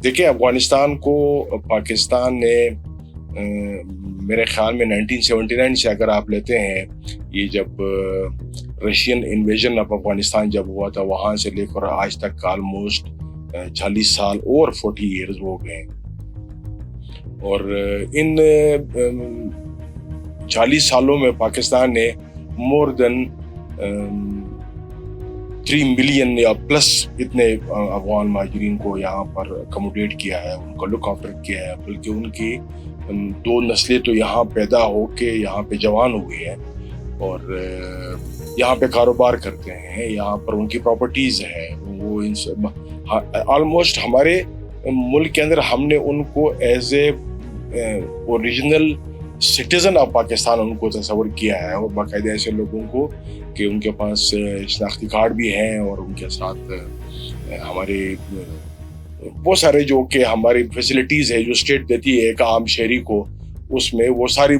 देखिए, अफ़गानिस्तान को पाकिस्तान ने मेरे ख़्याल में 1979 से अगर आप लेते हैं, ये जब रशियन इन्वेजन ऑफ अफ़गानिस्तान जब हुआ था, वहाँ से लेकर आज तक ऑलमोस्ट 40 साल और 40 ईयर्स हो गए हैं। और इन 40 सालों में पाकिस्तान ने मोर देन 3 मिलियन या प्लस इतने अफ़गान महाजरीन को यहाँ पर अकोमोडेट किया है, उनका लुक आफ्टर किया है, बल्कि उनकी 2 नस्लें तो यहाँ पैदा होके यहाँ पे जवान हुई हैं और यहाँ पे कारोबार करते हैं, यहाँ पर उनकी प्रॉपर्टीज़ हैं। वो इन सब ऑलमोस्ट हमारे मुल्क के अंदर हमने उनको as a original citizen of Pakistan उनको तस्वर किया है, और बाकायदा ऐसे लोगों को कि उनके पास शनाख्ती कार्ड भी हैं और उनके साथ हमारे बहुत सारे जो कि हमारी फैसिलिटीज़ है जो स्टेट देती है एक आम शहरी को, उसमें वो सारी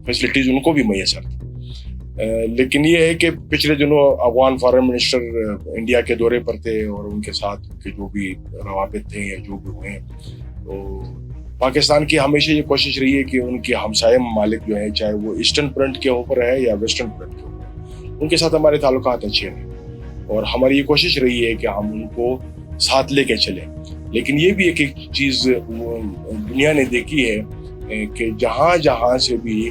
फैसिलिटीज़ उनको भी मैसर थी। लेकिन ये है कि पिछले दिनों अफ़गान फॉरेन मिनिस्टर इंडिया के दौरे पर थे और उनके साथ के जो भी रवाबित थे या जो भी हुए, तो पाकिस्तान की हमेशा ये कोशिश रही है कि उनके हमसाये ममालिक जो है, चाहे वो ईस्टर्न फ्रंट के ऊपर है या वेस्टर्न फ्रंट के ऊपर, उनके साथ हमारे ताल्लुकात अच्छे हैं और हमारी ये कोशिश रही है कि हम उनको साथ लेके चलें। लेकिन ये भी एक चीज़ दुनिया ने देखी है कि जहाँ जहाँ से भी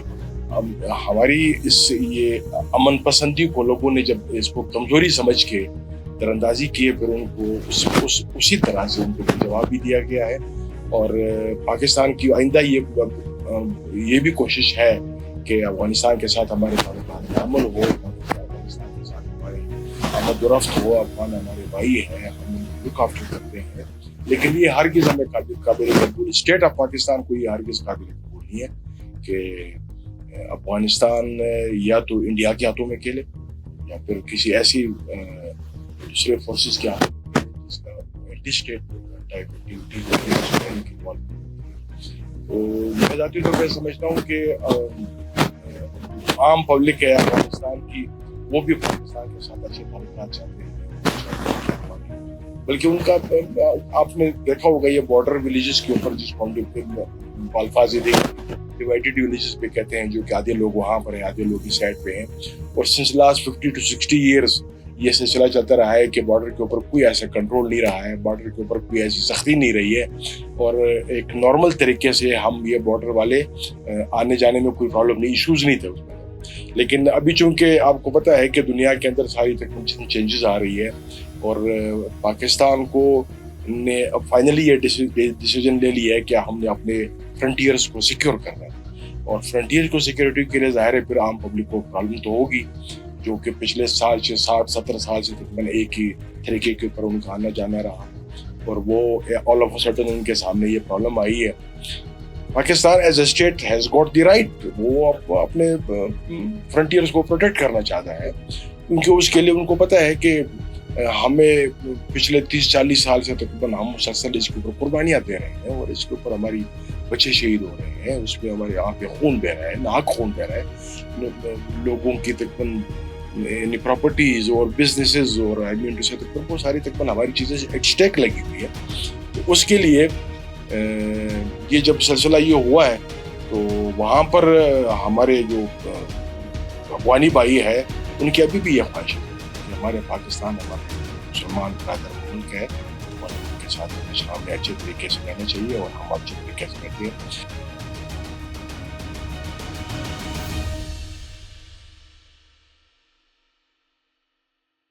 हमारी इस ये अमन पसंदी को लोगों ने जब इसको कमज़ोरी समझ के दरअंदाजी किए, फिर उनको उसी तरह से उनको जवाब भी दिया गया है। और पाकिस्तान की आइंदा ये भी कोशिश है कि अफ़गानिस्तान के साथ हमारे ताल्लुकात अमन हो, अफ़गानिस्तान के साथ हमारे आमद-ओ-रफ़्त हो। अफ़गान हमारे भाई हैं, हम लुक आफ्टर करते हैं, लेकिन ये हरगिज़ हमें काबिल कबूल, स्टेट ऑफ पाकिस्तान को ये हरगिज़ काबिल कबूल नहीं है कि अफ़गानिस्तान या तो इंडिया के हाथों में खेले या फिर किसी ऐसी दूसरे फोर्सेस के हाथों में खेले जिसका एंटी स्टेट टाइप एक्टिविटीज होती है। तो मैं जाती तो मैं समझता हूँ कि आम पब्लिक है अफगानिस्तान की, वो भी पाकिस्तान के साथ अच्छे ताल्लुकात चाहते हैं, बल्कि उनका आपने देखा होगा ये बॉर्डर विलेजेस के ऊपर जिसको हम अल्फाज डिवाइडेड विलेजेस पे कहते हैं, जो कि आधे लोग वहाँ पर हैं, आधे लोग इस साइड पे हैं। और सिंस लास्ट 50 to 60 ईयर्स ये सिलसिला चलता रहा है कि बॉर्डर के ऊपर कोई ऐसा कंट्रोल नहीं रहा है, बॉर्डर के ऊपर कोई ऐसी सख्ती नहीं रही है, और एक नॉर्मल तरीके से हम ये बॉर्डर वाले आने जाने में कोई प्रॉब्लम नहीं, इश्यूज़ नहीं थे उसमें। लेकिन अभी चूंकि आपको पता है कि दुनिया के अंदर सारी तकनीकी चेंजेस आ रही है और पाकिस्तान को ने अब फाइनली ये डिसीजन ले लिया है कि हमने अपने फ्रंटियर्स को सिक्योर करना है, और फ्रंटियर को सिक्योरिटी के लिए ज़ाहिर है फिर आम पब्लिक को प्रॉब्लम तो होगी, जो कि पिछले साल से 60-70 साल से तकरीबन एक ही तरीके के ऊपर उनका आना जाना रहा, और वो ऑल ऑफ अ सडन उनके सामने ये प्रॉब्लम आई है। Pakistan as a state has got the right, वो अपने फ्रंटियर्स को प्रोटेक्ट करना चाहता है, क्योंकि उसके लिए उनको पता है कि हमें पिछले 30-40 साल से तकरीबन हम मुसलसल इसके ऊपर कुर्बानियाँ दे रहे हैं और इसके ऊपर हमारी बच्चे शहीद हो रहे हैं, उसमें हमारे यहाँ पे खून बह रहा है, नाक खून बह रहा है, लोगों की तकरीबन प्रॉपर्टीज और बिजनेसेस और आई मीन टू से तकरीबन बहुत सारी तकरीबन हमारी चीज़ें एक स्टेक लगी हुई है। तो उसके लिए ये जब सिलसिला ये हुआ है, तो वहाँ पर हमारे जो अफगानी भाई है उनकी अभी भी ये ख्वाहिश है कि हमारे पाकिस्तान हमारे मुसलमान बरादर मुल्क है और उनके साथ हमें अच्छे तरीके से रहना चाहिए, और हम अच्छे तरीके से रहते हैं।